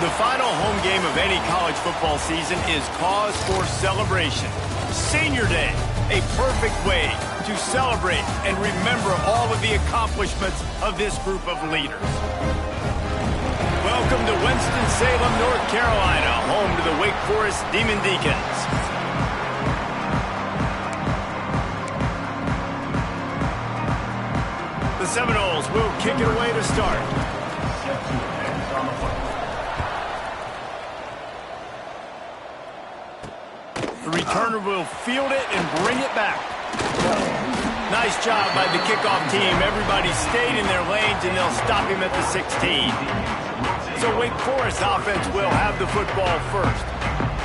The final home game of any college football season is cause for celebration. Senior Day, a perfect way to celebrate and remember all of the accomplishments of this group of leaders. Welcome to Winston-Salem, North Carolina, home to the Wake Forest Demon Deacons. The Seminoles will kick it away to start. The returner will field it and bring it back. Nice job by the kickoff team. Everybody stayed in their lanes, and they'll stop him at the 16. So Wake Forest offense will have the football first.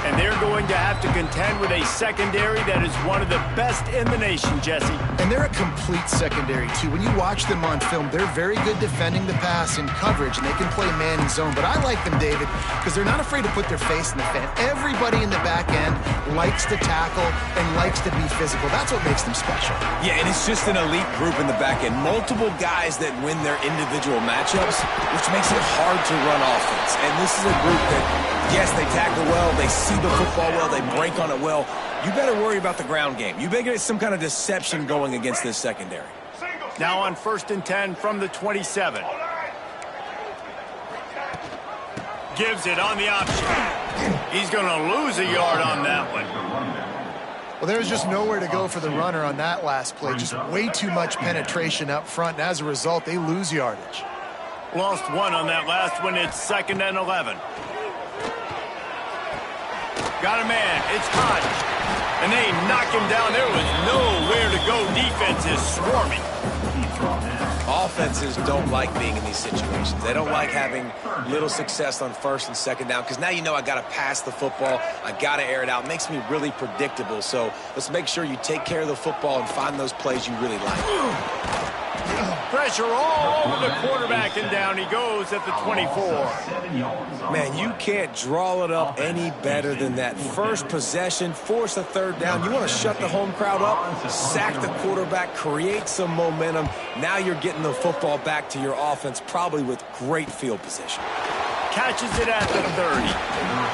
And they're going to have to contend with a secondary that is one of the best in the nation, Jesse. And they're a complete secondary, too. When you watch them on film, they're very good defending the pass in coverage, and they can play man and zone. But I like them, David, because they're not afraid to put their face in the fan. Everybody in the back end likes to tackle and likes to be physical. That's what makes them special. Yeah, and it's just an elite group in the back end. Multiple guys that win their individual matchups, which makes it hard to run offense. And this is a group that, yes, they tackle well, they see the football well, they break on it well. You better worry about the ground game. You better get some kind of deception going against this secondary. Now on 1st and 10 from the 27. Gives it on the option. He's going to lose a yard on that one. Well, there's just nowhere to go for the runner on that last play. Just way too much penetration up front, and as a result, they lose yardage. Lost one on that last one. It's 2nd and 11. Got a man. It's caught. And they knock him down. There was nowhere to go. Defense is swarming. Offenses don't like being in these situations. They don't like having little success on 1st and 2nd down, because now you know I got to pass the football. I got to air it out. It makes me really predictable. So let's make sure you take care of the football and find those plays you really like. Pressure all over the quarterback, and down he goes at the 24. Man, you can't draw it up any better than that. First possession, force a 3rd down. You want to shut the home crowd up, sack the quarterback, create some momentum. Now you're getting the football back to your offense, probably with great field position. Catches it at the 30.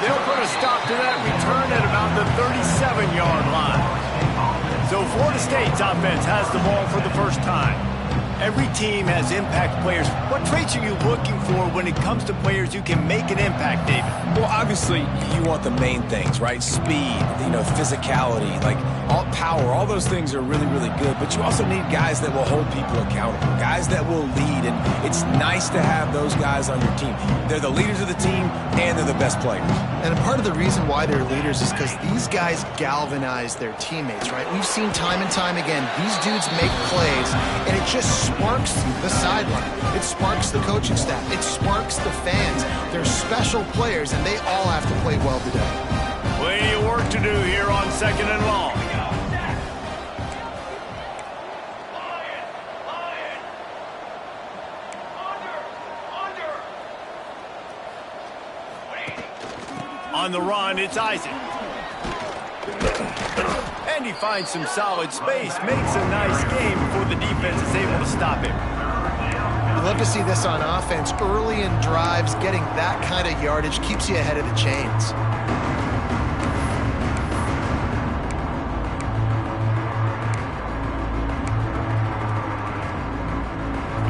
They'll put a stop to that return at about the 37-yard line. So Florida State's offense has the ball for the first time. Every team has impact players. What traits are you looking for when it comes to players who can make an impact, David? Well, obviously, you want the main things, right? Speed, physicality, like all power, all those things are really, really good. But you also need guys that will hold people accountable, guys that will lead. And it's nice to have those guys on your team. They're the leaders of the team, and they're the best players. And a part of the reason why they're leaders is because these guys galvanize their teammates, right? We've seen time and time again, these dudes make plays, and it just sparks the sideline. It sparks the coaching staff. It sparks the fans. They're special players, and they all have to play well today. Plenty of work to do here on 2nd and long. On the run, it's Isaac. And he finds some solid space, makes a nice game before the defense is able to stop him. You love to see this on offense. Early in drives, getting that kind of yardage keeps you ahead of the chains.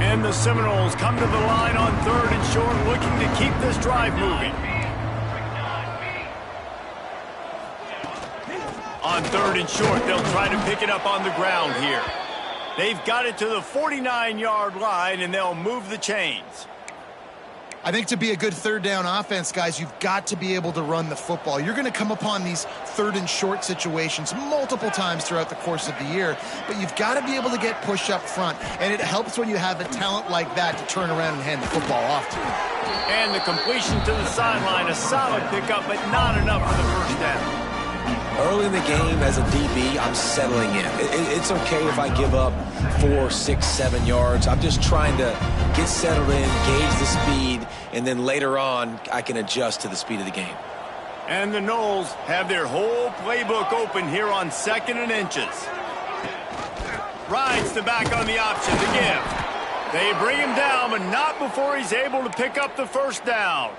And the Seminoles come to the line on 3rd and short, looking to keep this drive moving. On 3rd and short, they'll try to pick it up on the ground here. They've got it to the 49-yard line, and they'll move the chains. I think to be a good third down offense, guys, you've got to be able to run the football. You're going to come upon these third and short situations multiple times throughout the course of the year, but you've got to be able to get push up front, and it helps when you have a talent like that to turn around and hand the football off to. And the completion to the sideline, a solid pickup, but not enough for the first down. Early in the game, as a DB, I'm settling in. It's okay if I give up 4, 6, 7 yards. I'm just trying to get settled in, gauge the speed, and then later on, I can adjust to the speed of the game. And the Noles have their whole playbook open here on 2nd and inches. Rides the back on the option to give. They bring him down, but not before he's able to pick up the first down.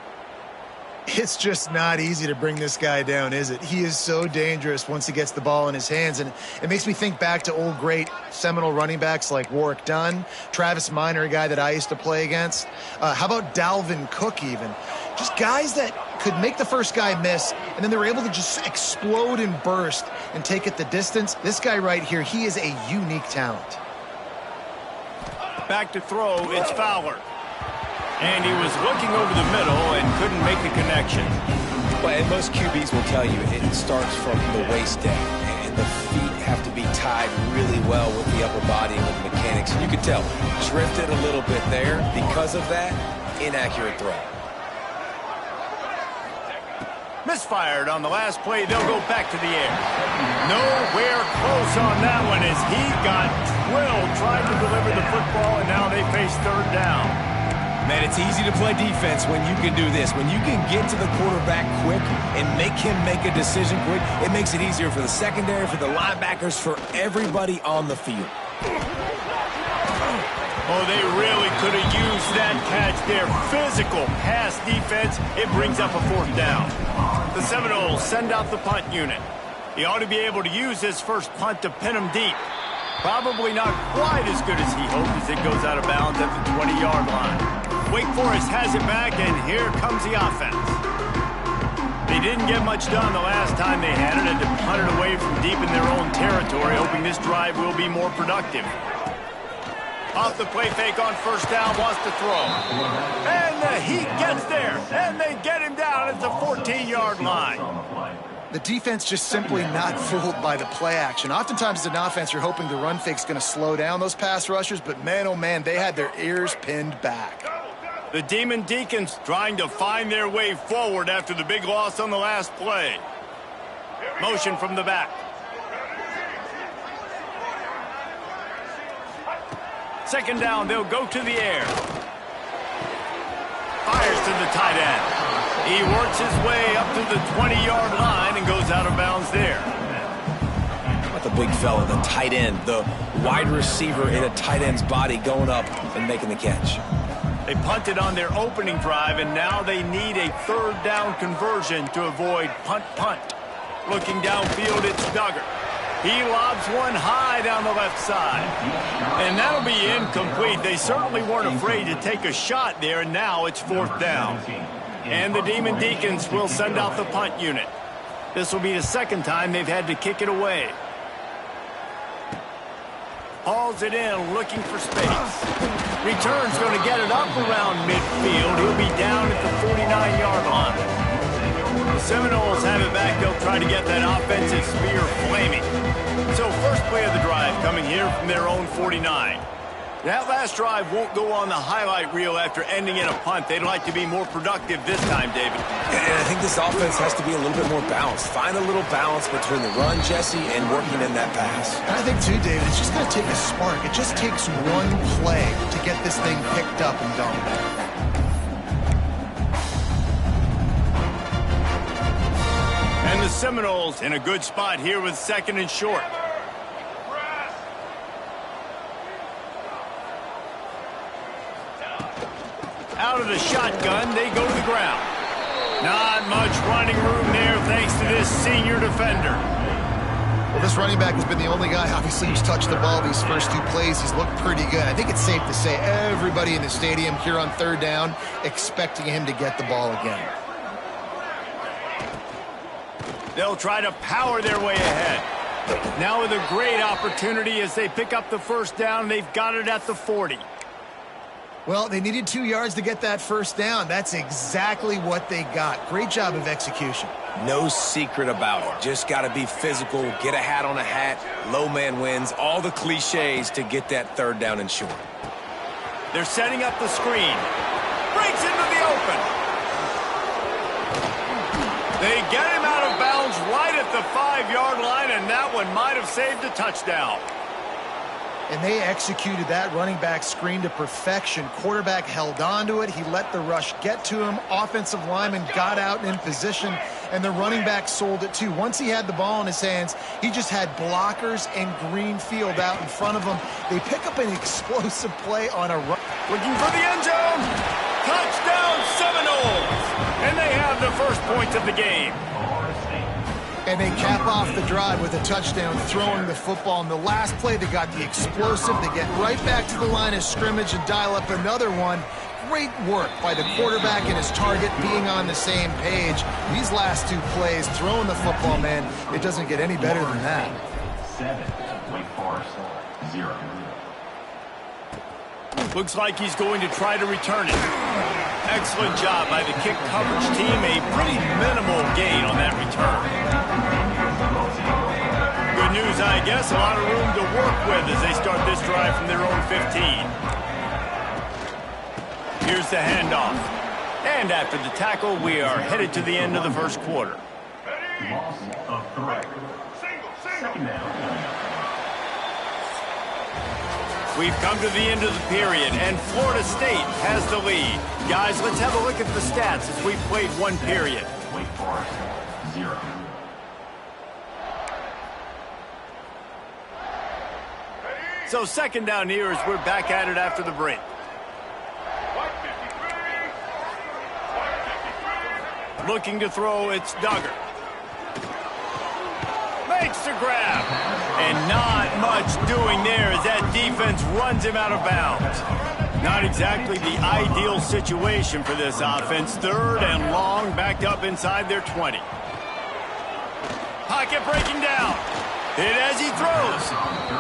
It's just not easy to bring this guy down, is it? He is so dangerous once he gets the ball in his hands, and it makes me think back to old great Seminole running backs like Warwick Dunn, Travis Minor, a guy that I used to play against. How about Dalvin Cook even? Just guys that could make the first guy miss, and then they were able to just explode and burst and take it the distance. This guy right here, he is a unique talent. Back to throw, it's Fowler. And he was looking over the middle and couldn't make the connection. Well, and most QBs will tell you it starts from the waist down, and the feet have to be tied really well with the upper body and with the mechanics. And you can tell, drifted a little bit there. Because of that, inaccurate throw. Misfired on the last play. They'll go back to the air. Nowhere close on that one as he got drilled trying to deliver the football, and now they face third down. Man, it's easy to play defense when you can do this. When you can get to the quarterback quick and make him make a decision quick, it makes it easier for the secondary, for the linebackers, for everybody on the field. Oh, they really could have used that catch there. Physical pass defense. It brings up a fourth down. The Seminoles send out the punt unit. He ought to be able to use his first punt to pin him deep. Probably not quite as good as he hoped as it goes out of bounds at the 20-yard line. Wake Forest has it back, and here comes the offense. They didn't get much done the last time they had it, and to punt it away from deep in their own territory, hoping this drive will be more productive. Off the play fake on first down, wants to throw. And the Heat gets there, and they get him down at the 14-yard line. The defense just simply not fooled by the play action. Oftentimes as an offense, you're hoping the run fake's going to slow down those pass rushers, but man, oh man, they had their ears pinned back. The Demon Deacons trying to find their way forward after the big loss on the last play. Motion from the back. Second down, they'll go to the air. Fires to the tight end. He works his way up to the 20-yard line and goes out of bounds there. How about the big fella, the tight end, the wide receiver in a tight end's body going up and making the catch. They punted on their opening drive, and now they need a third down conversion to avoid punt. Looking downfield, it's Duggar. He lobs one high down the left side. And that'll be incomplete. They certainly weren't afraid to take a shot there, and now it's fourth down. And the Demon Deacons will send out the punt unit. This will be the second time they've had to kick it away. Hauls it in, looking for space. Return's going to get it up around midfield. He'll be down at the 49-yard line. The Seminoles have it back. They'll try to get that offensive spear flaming. So first play of the drive coming here from their own 49. That last drive won't go on the highlight reel after ending in a punt. They'd like to be more productive this time, David. And I think this offense has to be a little bit more balanced. Find a little balance between the run, Jesse, and working in that pass. And I think, too, David, it's just going to take a spark. It just takes one play to get this thing picked up and going. And the Seminoles in a good spot here with second and short. Out of the shotgun, they go to the ground. Not much running room there thanks to this senior defender. Well, this running back has been the only guy, obviously, who's touched the ball these first two plays. He's looked pretty good. I think it's safe to say everybody in the stadium here on third down expecting him to get the ball again. They'll try to power their way ahead. Now with a great opportunity as they pick up the first down. They've got it at the 40. Well, they needed 2 yards to get that first down. That's exactly what they got. Great job of execution. No secret about it. Just got to be physical, get a hat on a hat, low man wins, all the cliches to get that third down and short. They're setting up the screen. Breaks into the open. They get him out of bounds right at the 5-yard line, and that one might have saved a touchdown. And they executed that running back screen to perfection. Quarterback held on to it. He let the rush get to him. Offensive lineman got out and in position, and the running back sold it too. Once he had the ball in his hands, he just had blockers and green field out in front of him. They pick up an explosive play on a run. Looking for the end zone. Touchdown Seminoles. And they have the first points of the game. And they cap off the drive with a touchdown, throwing the football. In the last play, they got the explosive. They get right back to the line of scrimmage and dial up another one. Great work by the quarterback and his target being on the same page. These last 2 plays, throwing the football, man, it doesn't get any better than that. 7, Wake Forest, 0. Looks like he's going to try to return it. Excellent job by the kick coverage team. A pretty minimal gain on that return. Good news, I guess. A lot of room to work with as they start this drive from their own 15. Here's the handoff. And after the tackle, we are headed to the end of the first quarter. Loss of 3. Second down. We've come to the end of the period, and Florida State has the lead. Guys, let's have a look at the stats as we've played 1 period. Wake Forest, 0. So second down here as we're back at it after the break. Looking to throw, it's Duggar. Makes the grab. And not much doing there as that defense runs him out of bounds. Not exactly the ideal situation for this offense. 3rd and long, backed up inside their 20. Pocket breaking down. Hit as he throws.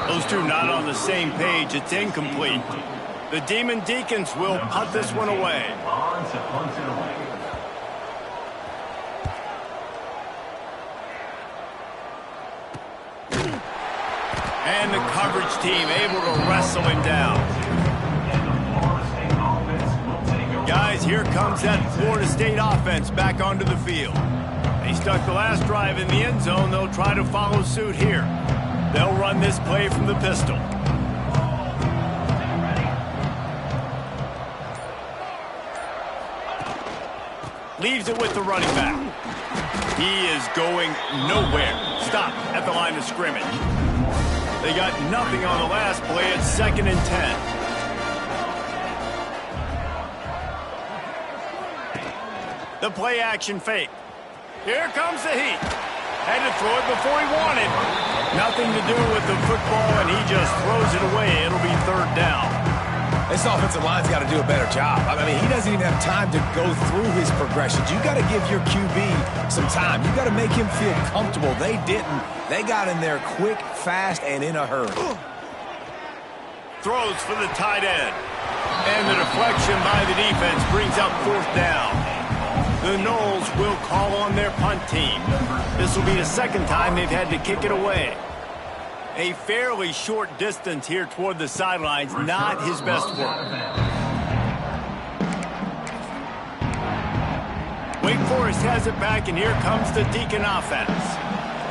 Those two not on the same page. It's incomplete. The Demon Deacons will punt this one away. On to punt it away. And the coverage team able to wrestle him down. Guys, here comes that Florida State offense back onto the field. They stuck the last drive in the end zone. They'll try to follow suit here. They'll run this play from the pistol. Leaves it with the running back. He is going nowhere. Stop at the line of scrimmage. They got nothing on the last play. It's 2nd and 10. The play action fake. Here comes the heat. Had to throw it before he wanted. Nothing to do with the football, and he just throws it away. It'll be 3rd down. This offensive line's got to do a better job. I mean, he doesn't even have time to go through his progressions. You got to give your QB some time. You got to make him feel comfortable. They didn't. They got in there quick, fast, and in a hurry. Throws for the tight end. And the deflection by the defense brings up 4th down. The Noles will call on their punt team. This will be the 2nd time they've had to kick it away. A fairly short distance here toward the sidelines, not his best work. Wake Forest has it back, and here comes the Deacon offense.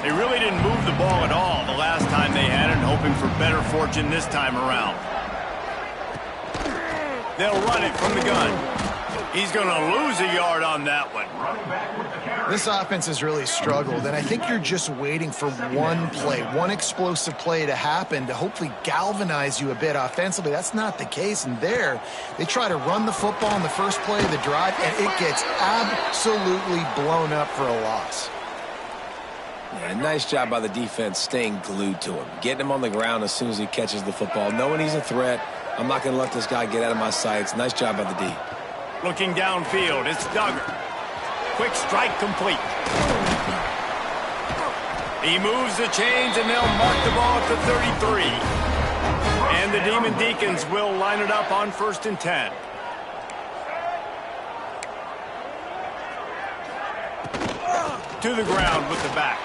They really didn't move the ball at all the last time they had it, hoping for better fortune this time around. They'll run it from the gun. He's going to lose a yard on that one. This offense has really struggled, and I think you're just waiting for one play, one explosive play to happen to hopefully galvanize you a bit offensively. That's not the case, and there, they try to run the football in the first play of the drive, and it gets absolutely blown up for a loss. Yeah, nice job by the defense staying glued to him, getting him on the ground as soon as he catches the football, knowing he's a threat. I'm not going to let this guy get out of my sights. Nice job by the D. Looking downfield, it's Duggar. Quick strike complete. He moves the chains, and they'll mark the ball at the 33. And the Demon Deacons will line it up on 1st and 10. To the ground with the back.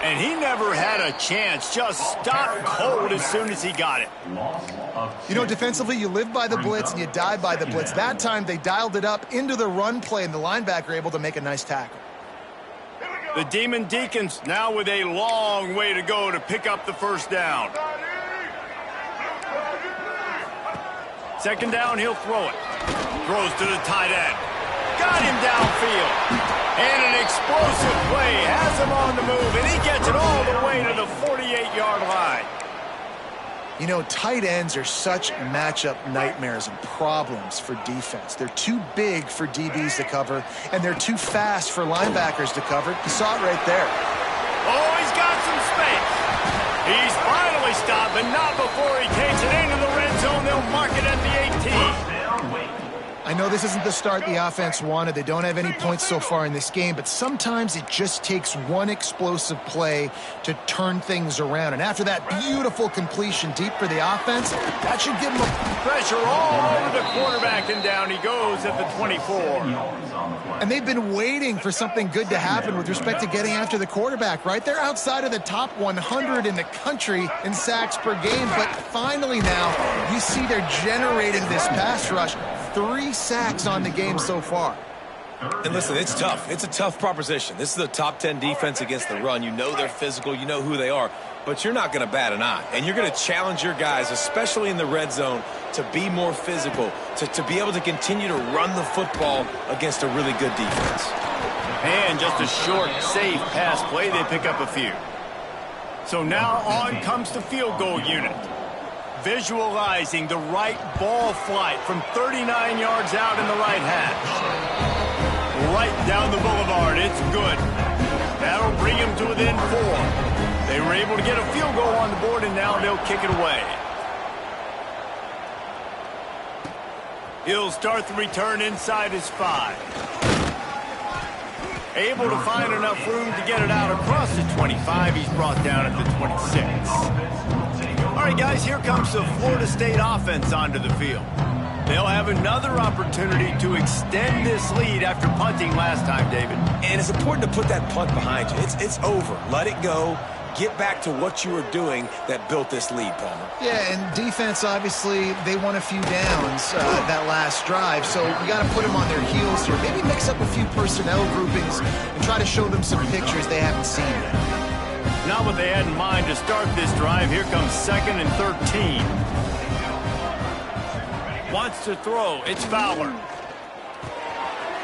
And he never had a chance. Just stopped cold as soon as he got it. You know, defensively, you live by the blitz and you die by the blitz. That time, they dialed it up into the run play, and the linebacker able to make a nice tackle. The Demon Deacons now with a long way to go to pick up the 1st down. 2nd down, he'll throw it. Throws to the tight end. Got him downfield. And an explosive play has him on the move, and he gets it all the way to the 48-yard line. You know, tight ends are such matchup nightmares and problems for defense. They're too big for DBs to cover, and they're too fast for linebackers to cover. You saw it right there. Oh, he's got some space. He's finally stopped, but not before he takes it into the red zone. They'll mark it at the 18. I know this isn't the start the offense wanted. They don't have any points so far in this game, but sometimes it just takes one explosive play to turn things around. And after that beautiful completion deep for the offense, that should give them pressure all over the quarterback, and down he goes at the 24. And they've been waiting for something good to happen with respect to getting after the quarterback, right? They're outside of the top 100 in the country in sacks per game, but finally now you see they're generating this pass rush. 3 sacks on the game so far. And listen, it's tough. It's a tough proposition. This is a top 10 defense against the run. You know they're physical. You know who they are. But you're not going to bat an eye. And you're going to challenge your guys, especially in the red zone, to be more physical, to be able to continue to run the football against a really good defense. And just a short, safe pass play. They pick up a few. So now on comes the field goal unit. Visualizing the right ball flight from 39 yards out in the right hash. Right down the boulevard. It's good. That'll bring him to within 4. They were able to get a field goal on the board, and now they'll kick it away. He'll start the return inside his 5. Able to find enough room to get it out across the 25. He's brought down at the 26. All right, guys, here comes the Florida State offense onto the field. They'll have another opportunity to extend this lead after punting last time, David. And it's important to put that punt behind you. It's over. Let it go. Get back to what you were doing that built this lead, Palmer. Yeah, and defense, obviously, they won a few downs that last drive, so you got to put them on their heels here. Maybe mix up a few personnel groupings and try to show them some pictures they haven't seen yet. Not what they had in mind to start this drive. Here comes 2nd and 13. Wants to throw. It's Fowler.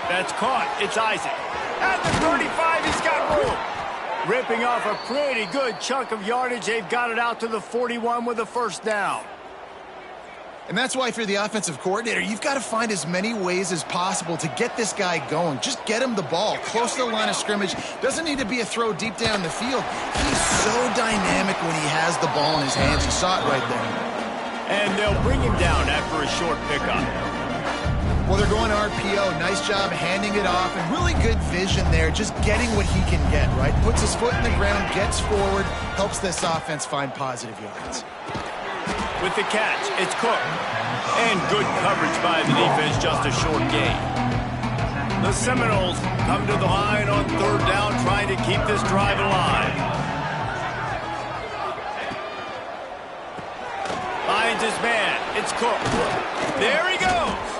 That's caught. It's Isaac. At the 35, he's got room. Ripping off a pretty good chunk of yardage. They've got it out to the 41 with a 1st down. And that's why if you're the offensive coordinator, you've got to find as many ways as possible to get this guy going. Just get him the ball close to the line of scrimmage. Doesn't need to be a throw deep down the field. He's so dynamic when he has the ball in his hands. You saw it right there. And they'll bring him down after a short pickup. Well, they're going RPO. Nice job handing it off, and really good vision there, just getting what he can get, right? Puts his foot in the ground, gets forward, helps this offense find positive yards. With the catch, it's Cook. And good coverage by the defense, just a short gain. The Seminoles come to the line on 3rd down, trying to keep this drive alive. Finds his man. It's Cook. There he goes.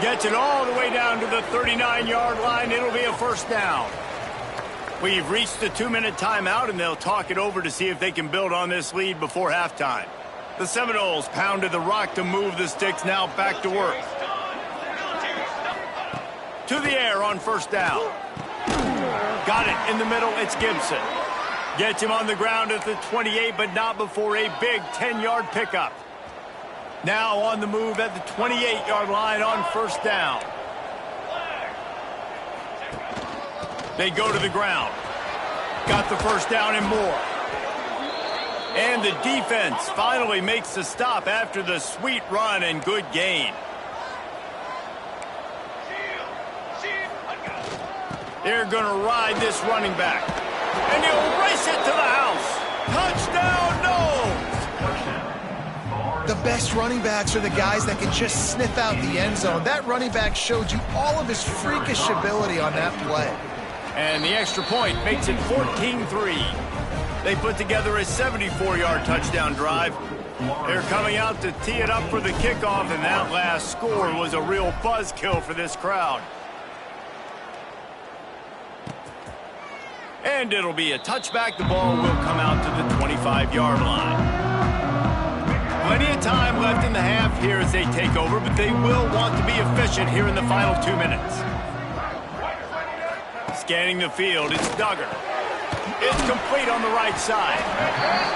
Gets it all the way down to the 39-yard line. It'll be a 1st down. We've reached the 2-minute timeout, and they'll talk it over to see if they can build on this lead before halftime. The Seminoles pounded the rock to move the sticks, now back to work. To the air on 1st down. Got it in the middle, it's Gibson. Gets him on the ground at the 28, but not before a big 10-yard pickup. Now on the move at the 28-yard line on 1st down. They go to the ground. Got the 1st down and more. And the defense finally makes the stop after the sweet run and good gain. They're going to ride this running back. And he'll race it to the house. Touchdown, Knowles! The best running backs are the guys that can just sniff out the end zone. That running back showed you all of his freakish ability on that play. And the extra point makes it 14-3. They put together a 74-yard touchdown drive. They're coming out to tee it up for the kickoff, and that last score was a real buzzkill for this crowd. And it'll be a touchback. The ball will come out to the 25-yard line. Plenty of time left in the half here as they take over, but they will want to be efficient here in the final 2 minutes. Scanning the field, it's Duggar. It's complete on the right side.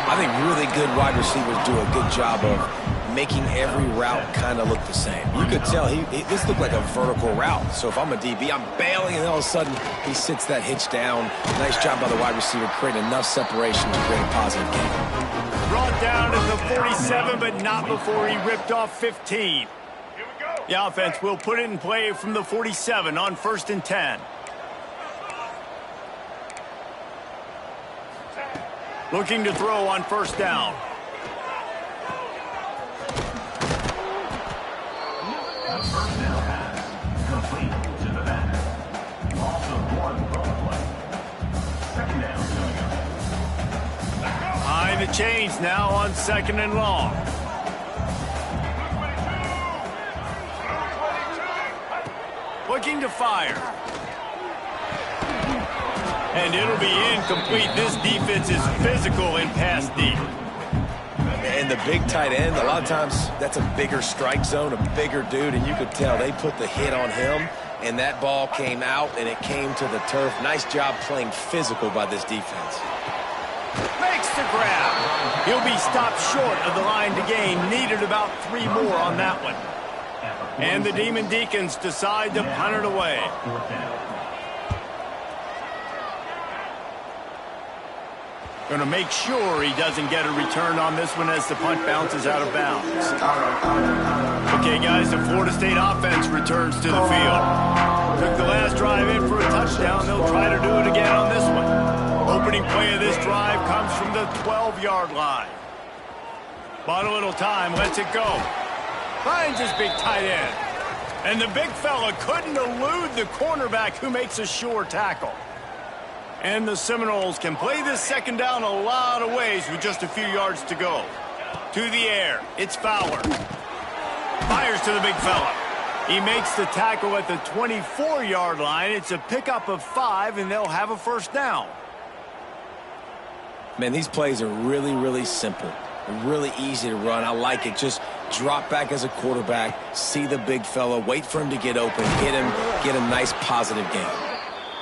I think really good wide receivers do a good job of making every route kind of look the same. You could tell this looked like a vertical route. So if I'm a DB, I'm bailing, and all of a sudden he sits that hitch down. Nice job by the wide receiver, creating enough separation to create a positive gain. Brought down at the 47, but not before he ripped off 15. The offense will put it in play from the 47 on 1st and 10. Looking to throw on 1st down. The first down pass complete to the back. Loss of 1 on the play. Second down coming up. Behind the chains now on 2nd and long. Looking to fire. And it'll be incomplete. This defense is physical in pass deep. And the big tight end, a lot of times that's a bigger strike zone, a bigger dude, and you could tell they put the hit on him, and that ball came out, and it came to the turf. Nice job playing physical by this defense. Makes the grab. He'll be stopped short of the line to gain. Needed about 3 more on that one. And the Demon Deacons decide to punt it away. Going to make sure he doesn't get a return on this one as the punt bounces out of bounds. Okay, guys, the Florida State offense returns to the field. Took the last drive in for a touchdown. They'll try to do it again on this one. Opening play of this drive comes from the 12-yard line. Bought a little time, lets it go. Finds his big tight end. And the big fella couldn't elude the cornerback who makes a sure tackle. And the Seminoles can play this 2nd down a lot of ways with just a few yards to go. To the air, it's Fowler. Fires to the big fella. He makes the tackle at the 24-yard line. It's a pickup of 5, and they'll have a 1st down. Man, these plays are really, really simple. Really easy to run. I like it. Just drop back as a quarterback, see the big fella, wait for him to get open, hit him, get a nice positive gain.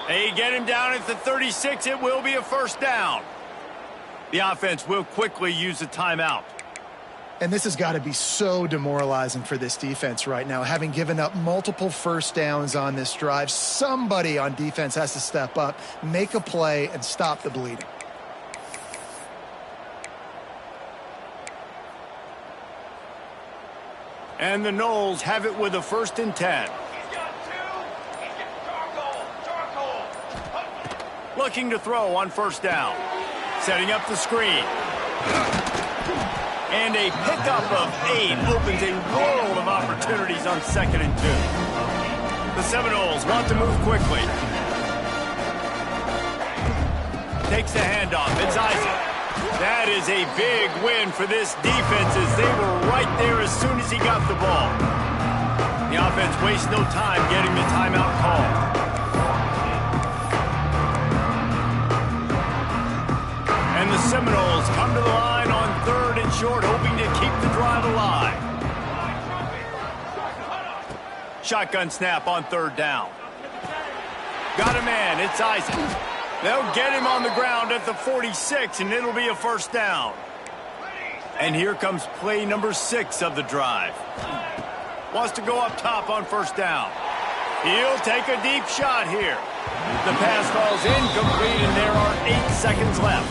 They get him down at the 36. It will be a 1st down. The offense will quickly use a timeout. And this has got to be so demoralizing for this defense right now. Having given up multiple 1st downs on this drive, somebody on defense has to step up, make a play, and stop the bleeding. And the Noles have it with a 1st and 10. Looking to throw on 1st down. Setting up the screen. And a pickup of 8 opens a world of opportunities on 2nd and 2. The Seminoles want to move quickly. Takes the handoff. It's Isaac. That is a big win for this defense as they were right there as soon as he got the ball. The offense wastes no time getting the timeout call. And the Seminoles come to the line on 3rd and short, hoping to keep the drive alive. Shotgun snap on 3rd down. Got a man, it's Isaac. They'll get him on the ground at the 46, and it'll be a 1st down. And here comes play number 6 of the drive. Wants to go up top on 1st down. He'll take a deep shot here. The pass falls incomplete, and there are 8 seconds left.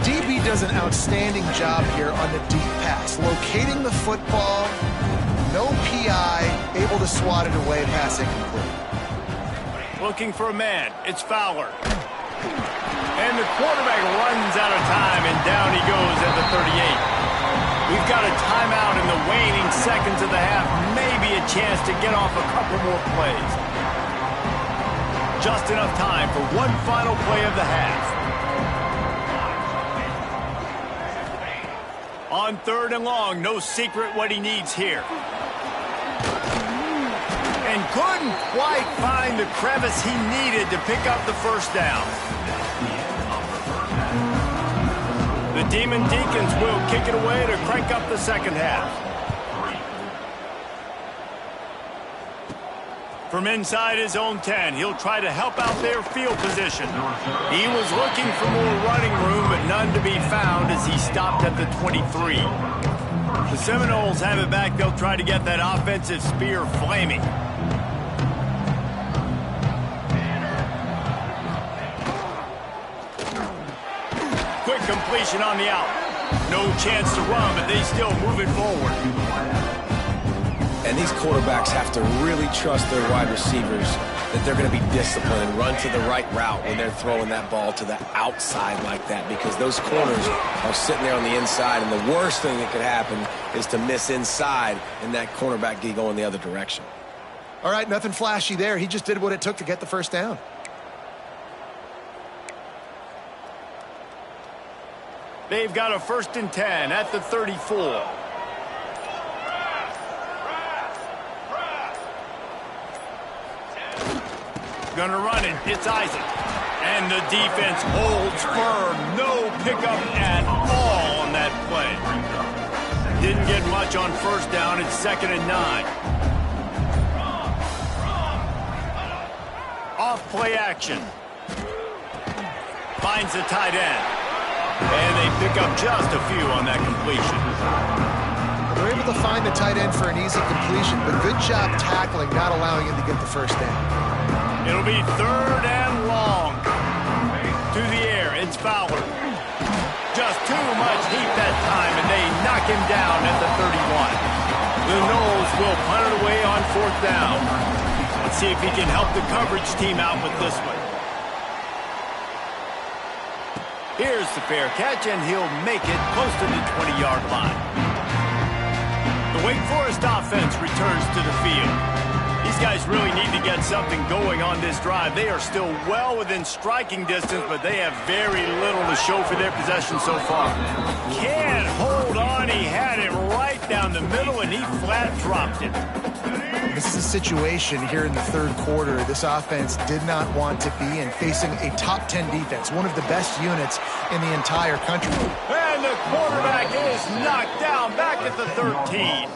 DB does an outstanding job here on the deep pass, locating the football, no PI, able to swat it away, pass incomplete. Looking for a man, it's Fowler. And the quarterback runs out of time, and down he goes at the 38. We've got a timeout in the waning seconds of the half. Maybe a chance to get off a couple more plays. Just enough time for one final play of the half. On 3rd and long, no secret what he needs here. And couldn't quite find the crevice he needed to pick up the first down. The Demon Deacons will kick it away to crank up the second half. From inside his own 10, he'll try to help out their field position. He was looking for more running room, but none to be found as he stopped at the 23. The Seminoles have it back. They'll try to get that offensive spear flaming. Quick completion on the out. No chance to run, but they still move it forward. And these quarterbacks have to really trust their wide receivers that they're going to be disciplined and run to the right route when they're throwing that ball to the outside like that, because those corners are sitting there on the inside, and the worst thing that could happen is to miss inside and that cornerback be going the other direction. All right, nothing flashy there. He just did what it took to get the first down. They've got a 1st and 10 at the 34. Gonna run it. It's Isaac. And the defense holds firm. No pickup at all on that play. Didn't get much on 1st down. It's 2nd and 9. Off play action. Finds the tight end. And they pick up just a few on that completion. They're able to find the tight end for an easy completion, but good job tackling, not allowing him to get the first down. It'll be 3rd and long. To the air, it's Fowler. Just too much heat that time, and they knock him down at the 31. The Noles will punt it away on 4th down. Let's see if he can help the coverage team out with this one. Here's the fair catch, and he'll make it close to the 20-yard line. The Wake Forest offense returns to the field. These guys really need to get something going on this drive. They are still well within striking distance, but they have very little to show for their possession so far. Can't hold on. He had it right down the middle, and he flat dropped it. This is a situation here in the 3rd quarter this offense did not want to be in, facing a top 10 defense, one of the best units in the entire country. And the quarterback is knocked down back at the 13.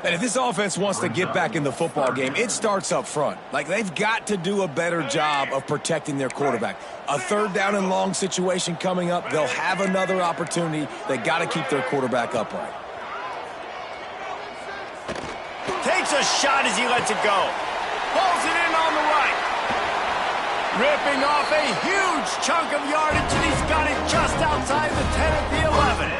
And if this offense wants to get back in the football game, it starts up front. Like, they've got to do a better job of protecting their quarterback. A 3rd down and long situation coming up. They'll have another opportunity. They got to keep their quarterback upright. Takes a shot as he lets it go. Pulls it in on the right. Ripping off a huge chunk of yardage, and he's got it just outside the 10 at the 11.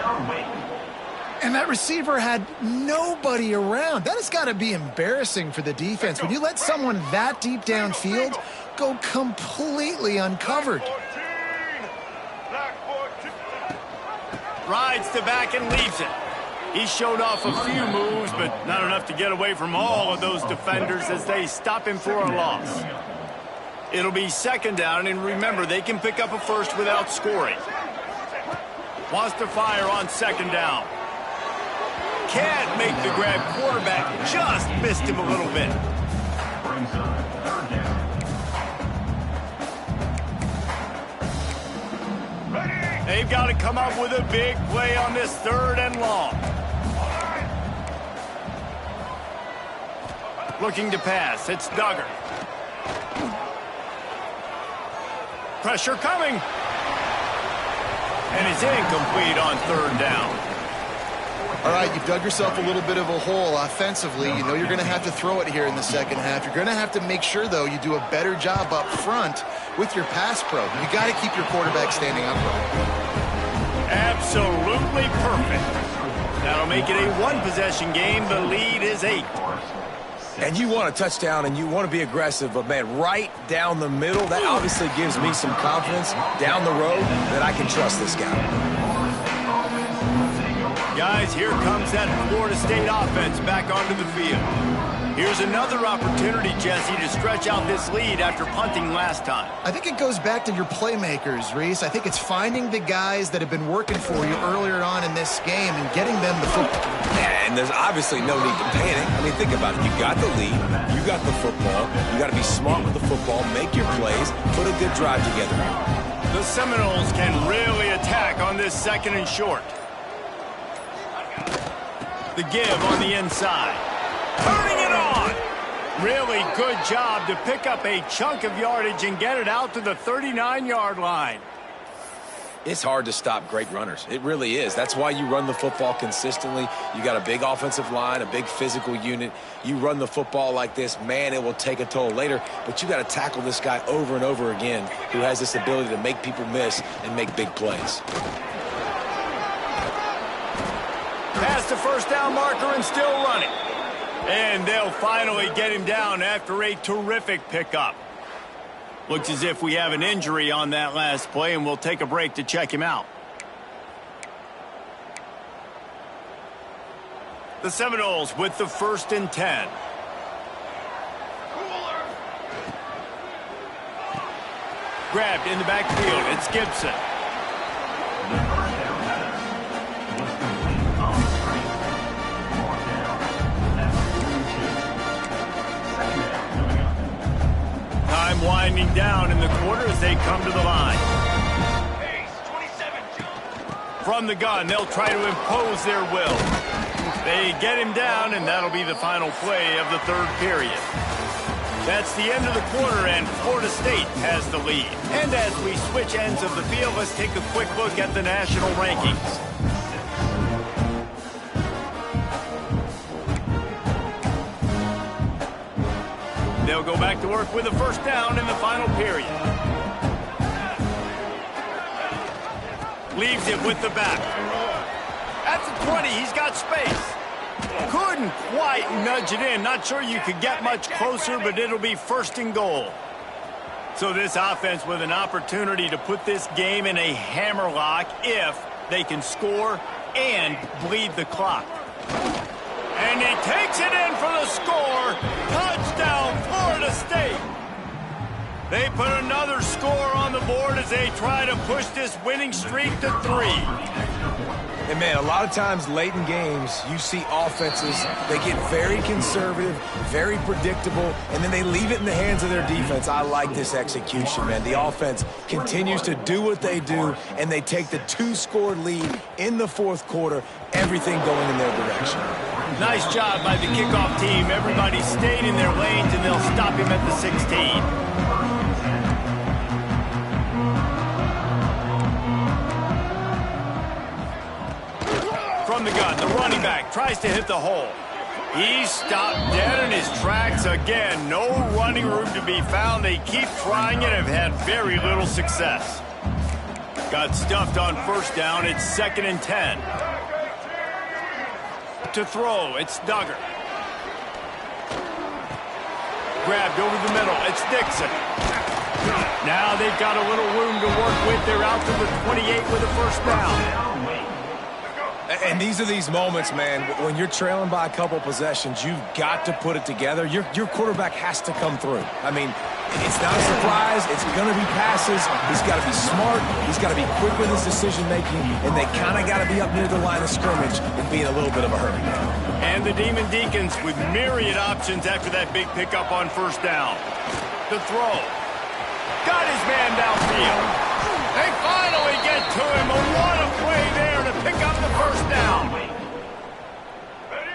And that receiver had nobody around. That has got to be embarrassing for the defense. When you let someone that deep downfield go completely uncovered. Rides the back and leaves it. He showed off a few moves, but not enough to get away from all of those defenders as they stop him for a loss. It'll be 2nd down, and remember, they can pick up a first without scoring. Wants to fire on 2nd down. Can't make the grab. Quarterback just missed him a little bit. They've got to come up with a big play on this 3rd and long. Looking to pass. It's Duggar. Pressure coming. And it's incomplete on 3rd down. All right, you've dug yourself a little bit of a hole offensively. You know you're going to have to throw it here in the 2nd half. You're going to have to make sure, though, you do a better job up front with your pass pro. You got to keep your quarterback standing upright. Absolutely perfect. That'll make it a 1-possession game. The lead is 8. And you want a touchdown and you want to be aggressive, but, man, right down the middle, that obviously gives me some confidence down the road that I can trust this guy. Guys, here comes that Florida State offense back onto the field. Here's another opportunity, Jesse, to stretch out this lead after punting last time. I think it goes back to your playmakers, Reese. I think it's finding the guys that have been working for you earlier on in this game and getting them the football. Yeah, and there's obviously no need to panic. I mean, think about it. You got the lead. You got the football. You got to be smart with the football, make your plays, put a good drive together. The Seminoles can really attack on this 2nd and short. The give on the inside. Turning it on. Really good job to pick up a chunk of yardage and get it out to the 39-yard line. It's hard to stop great runners. It really is. That's why you run the football consistently. You got a big offensive line, a big physical unit. You run the football like this, man, it will take a toll later. But you got to tackle this guy over and over again who has this ability to make people miss and make big plays. Past the first down marker and still running. And they'll finally get him down after a terrific pickup. Looks as if we have an injury on that last play, and we'll take a break to check him out. The Seminoles with the 1st and 10. Grabbed in the backfield. It's Gibson. Time winding down in the quarter as they come to the line. From the gun, they'll try to impose their will. They get him down, and that'll be the final play of the 3rd period. That's the end of the quarter, and Florida State has the lead. And as we switch ends of the field, let's take a quick look at the national rankings. They'll go back to work with a 1st down in the final period. Leaves it with the back. At the 20, he's got space. Couldn't quite nudge it in. Not sure you could get much closer, but it'll be 1st and goal. So this offense with an opportunity to put this game in a hammerlock if they can score and bleed the clock. And he takes it in for the score. Touchdown, Florida State. They put another score on the board as they try to push this winning streak to 3. And, man, a lot of times late in games, you see offenses, they get very conservative, very predictable, and then they leave it in the hands of their defense. I like this execution, man. The offense continues to do what they do, and they take the 2-score lead in the 4th quarter, everything going in their direction. Nice job by the kickoff team. Everybody stayed in their lanes, and they'll stop him at the 16. From the gun, the running back tries to hit the hole. He's stopped dead in his tracks again. No running room to be found. They keep trying it and have had very little success. Got stuffed on 1st down. It's 2nd and 10. To throw, it's Duggar. Grabbed over the middle, it's Dixon. Now they've got a little room to work with. They're out to the 28 with a 1st down. And these are these moments, man, when you're trailing by a couple possessions, you've got to put it together. Your quarterback has to come through. I mean, it's not a surprise. It's going to be passes. He's got to be smart. He's got to be quick with his decision-making, and they kind of got to be up near the line of scrimmage and be in a little bit of a hurry. And the Demon Deacons with myriad options after that big pickup on 1st down. The throw. Got his man downfield. They finally get to him. What a play there to pick up the 1st down.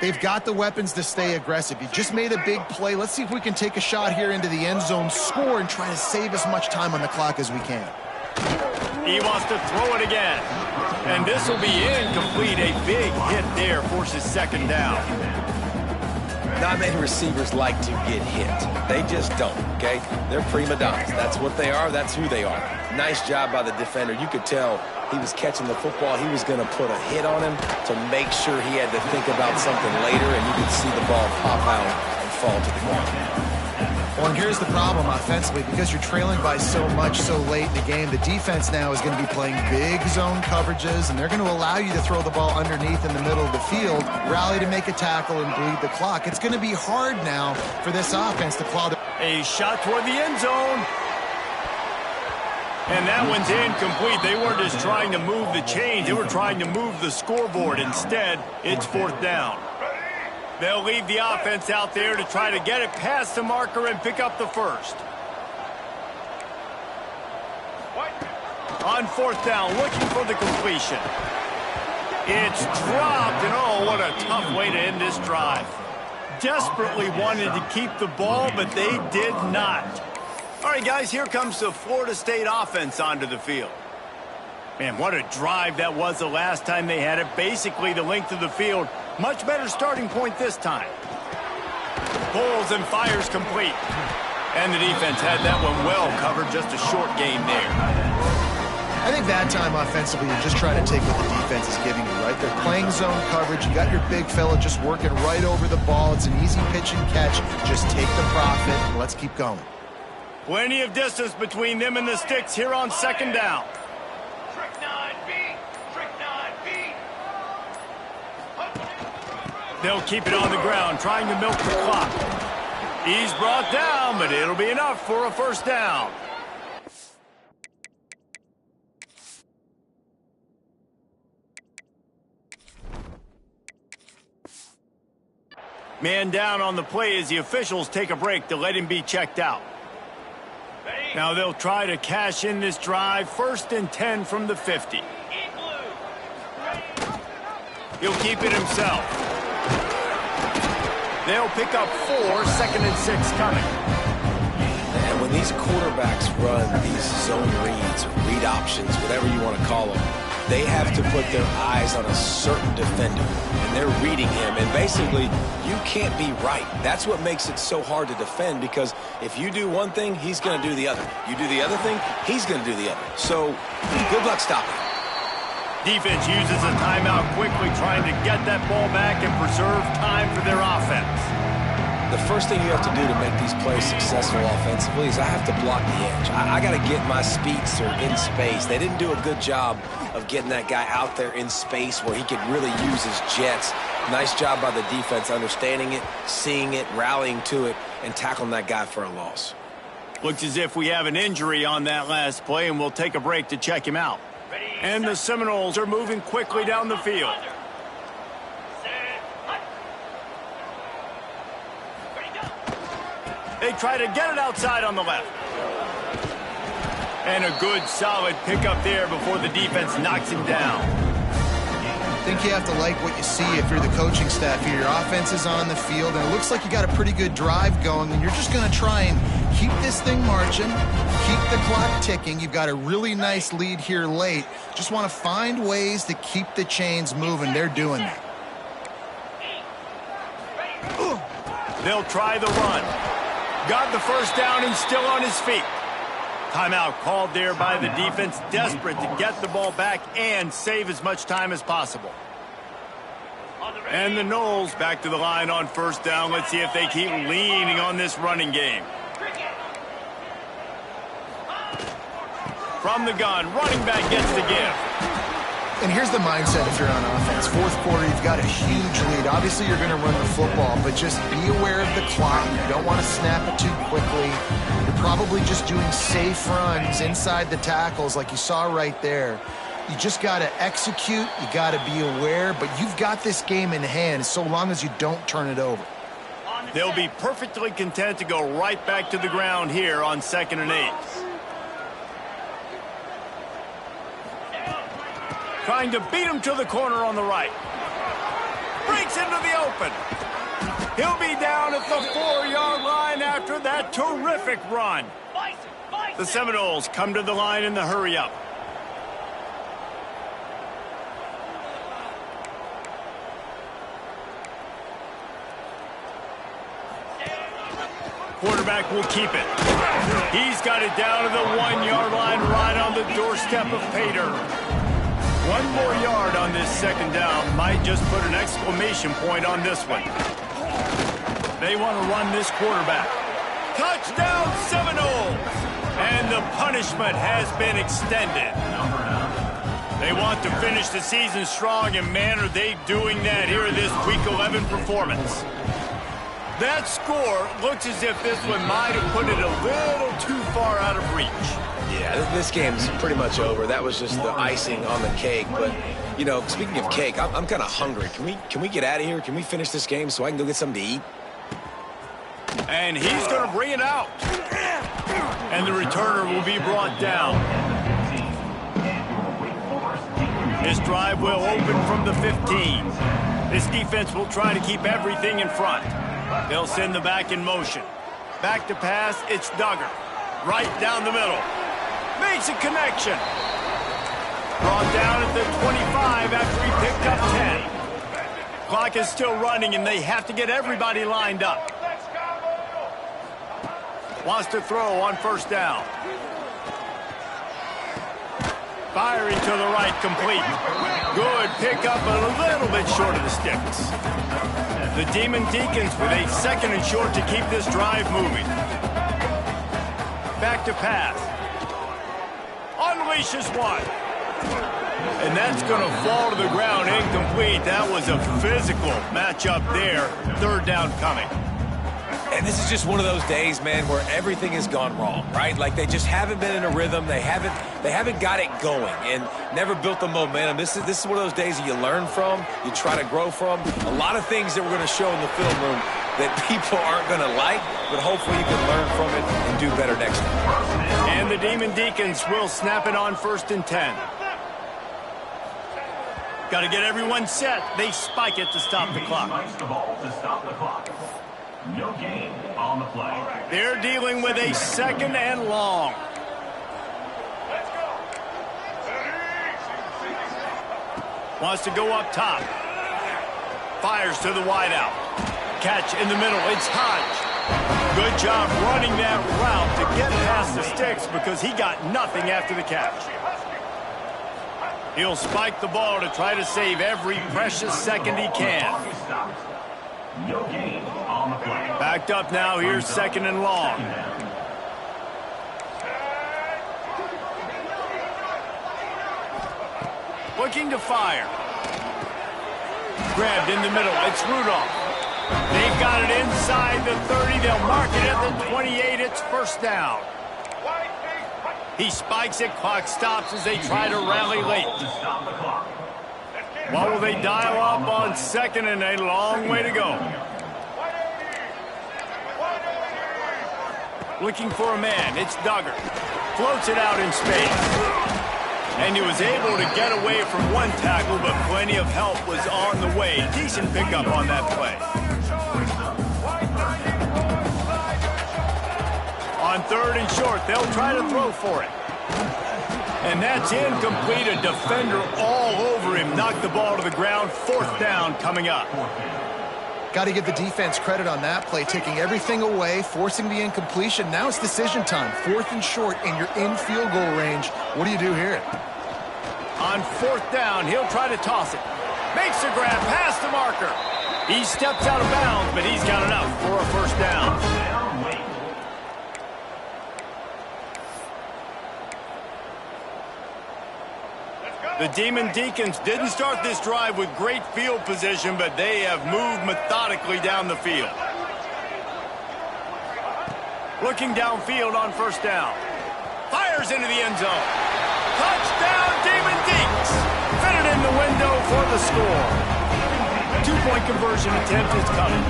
They've got the weapons to stay aggressive. You just made a big play. Let's see if we can take a shot here into the end zone, score, and try to save as much time on the clock as we can. He wants to throw it again. And this will be incomplete. A big hit there forces 2nd down. Not many receivers like to get hit. They just don't, okay? They're prima donnas. That's what they are. That's who they are. Nice job by the defender. You could tell he was catching the football. He was going to put a hit on him to make sure he had to think about something later, and you could see the ball pop out and fall to the ground. Well, and here's the problem offensively. Because you're trailing by so much so late in the game, the defense now is going to be playing big zone coverages, and they're going to allow you to throw the ball underneath in the middle of the field, rally to make a tackle, and bleed the clock. It's going to be hard now for this offense to claw. A shot toward the end zone. And that one's incomplete. They weren't just trying to move the chains. They were trying to move the scoreboard. Instead, it's 4th down. They'll leave the offense out there to try to get it past the marker and pick up the first. On 4th down, looking for the completion. It's dropped, and oh, what a tough way to end this drive. Desperately wanted to keep the ball, but they did not. All right, guys, here comes the Florida State offense onto the field. Man, what a drive that was the last time they had it. Basically the length of the field. Much better starting point this time. Pulls and fires complete. And the defense had that one well covered. Just a short game there. I think that time offensively, you're just trying to take what the defense is giving you, right? They're playing zone coverage. You got your big fella just working right over the ball. It's an easy pitch and catch. Just take the profit and let's keep going. Plenty of distance between them and the sticks here on 2nd down. They'll keep it on the ground, trying to milk the clock. He's brought down, but it'll be enough for a 1st down. Man down on the play as the officials take a break to let him be checked out. Now they'll try to cash in this drive. 1st and 10 from the 50. He'll keep it himself. They'll pick up 4, 2nd and 6 coming. And when these quarterbacks run these zone reads, or read options, whatever you want to call them, they have to put their eyes on a certain defender, and they're reading him. And basically, you can't be right. That's what makes it so hard to defend, because if you do one thing, he's going to do the other. You do the other thing, he's going to do the other. So, good luck stopping. Defense uses a timeout quickly, trying to get that ball back and preserve time for their offense. The first thing you have to do to make these plays successful offensively is I have to block the edge. I got to get my speedster in space. They didn't do a good job of getting that guy out there in space where he could really use his jets. Nice job by the defense understanding it, seeing it, rallying to it, and tackling that guy for a loss. Looks as if we have an injury on that last play, and we'll take a break to check him out. And the Seminoles are moving quickly down the field. They try to get it outside on the left. And a good, solid pickup there before the defense knocks him down. I think you have to like what you see if you're the coaching staff here. Your offense is on the field, and it looks like you got a pretty good drive going, and you're just going to try and keep this thing marching, keep the clock ticking. You've got a really nice lead here late. Just want to find ways to keep the chains moving. They're doing that. They'll try the run. Got the 1st down and still on his feet. Timeout called there by the defense, desperate to get the ball back and save as much time as possible. And the Noles back to the line on 1st down. Let's see if they keep leaning on this running game. From the gun, running back gets the give. And here's the mindset if you're on offense. 4th quarter, you've got a huge lead. Obviously, you're going to run the football, but just be aware of the clock. You don't want to snap it too quickly. You're probably just doing safe runs inside the tackles like you saw right there. You just got to execute. You got to be aware, but you've got this game in hand so long as you don't turn it over. They'll be perfectly content to go right back to the ground here on 2nd and 8. Trying to beat him to the corner on the right. Breaks into the open. He'll be down at the 4-yard line after that terrific run. The Seminoles come to the line in the hurry-up. Quarterback will keep it. He's got it down to the 1-yard line right on the doorstep of Pater. One more yard on this 2nd down might just put an exclamation point on this one. They want to run this quarterback. Touchdown Seminoles! And the punishment has been extended. They want to finish the season strong, and man, are they doing that here in this Week 11 performance. That score looks as if this one might have put it a little too far out of reach. Yeah, this game's pretty much over. That was just the icing on the cake. But, you know, speaking of cake, I'm kind of hungry. Can we get out of here? Can we finish this game so I can go get something to eat? And he's going to bring it out. And the returner will be brought down. This drive will open from the 15. This defense will try to keep everything in front. They'll send the back in motion. Back to pass, it's Duggar. Right down the middle. Makes a connection. Brought down at the 25 after he picked up 10. Clock is still running, and they have to get everybody lined up. Wants to throw on first down. Firing to the right, complete. Good pickup, but a little bit short of the sticks. The Demon Deacons with a 2nd and short to keep this drive moving. Back to pass. Unleashes one. And that's going to fall to the ground incomplete. That was a physical matchup there. 3rd down coming. And this is just one of those days, man, where everything has gone wrong, right? Like they just haven't been in a rhythm. They haven't got it going and never built the momentum. This is one of those days that you learn from, you try to grow from. A lot of things that we're going to show in the film room that people aren't going to like, but hopefully you can learn from it and do better next time. And the Demon Deacons will snap it on 1st and 10. Got to get everyone set. They spike it to stop the clock. No gain on the play. They're dealing with a 2nd and long. Wants to go up top. Fires to the wideout. Catch in the middle. It's Hodge. Good job running that route to get past the sticks because he got nothing after the catch. He'll spike the ball to try to save every precious second he can. No gain on the play. Backed up now. Here's 2nd and long. Looking to fire. Grabbed in the middle. It's Rudolph. They've got it inside the 30. They'll mark it at the 28. It's 1st down. He spikes it. Clock stops as they try to rally late. What will they dial up on 2nd and a long way to go? Looking for a man. It's Duggar. Floats it out in space. And he was able to get away from one tackle, but plenty of help was on the way. Decent pickup on that play. On 3rd and short, they'll try to throw for it. And that's incomplete. A defender all over him. Knocked the ball to the ground. 4th down coming up. Got to give the defense credit on that play, taking everything away, forcing the incompletion. Now it's decision time. 4th and short, and you're in field goal range. What do you do here? On 4th down, he'll try to toss it. Makes a grab past the marker. He steps out of bounds, but he's got enough for a 1st down. The Demon Deacons didn't start this drive with great field position, but they have moved methodically down the field. Looking downfield on 1st down. Fires into the end zone. Touchdown, Demon Deacons! Fitted in the window for the score. 2-point conversion attempt is coming.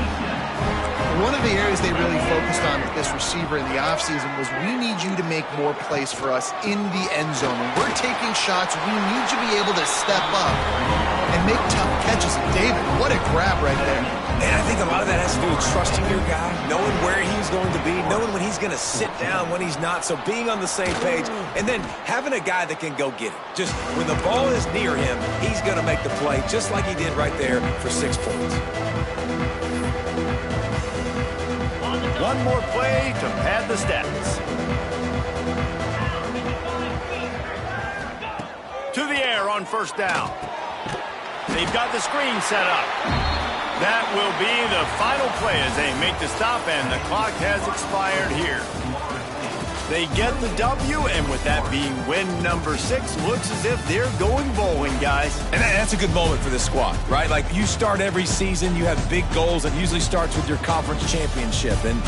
One of the areas they really focused on with this receiver in the offseason was we need you to make more plays for us in the end zone. When we're taking shots, we need you to be able to step up and make tough catches. And David, what a grab right there. And I think a lot of that has to do with trusting your guy, knowing where he's going to be, knowing when he's going to sit down, when he's not, so being on the same page, and then having a guy that can go get it. Just when the ball is near him, he's going to make the play, just like he did right there for 6 points. One more play to pad the stats. To the air on 1st down. They've got the screen set up. That will be the final play as they make the stop, and the clock has expired here. They get the W, and with that being win number 6, looks as if they're going bowling, guys. And that's a good moment for this squad, right? Like, you start every season, you have big goals, and usually starts with your conference championship. And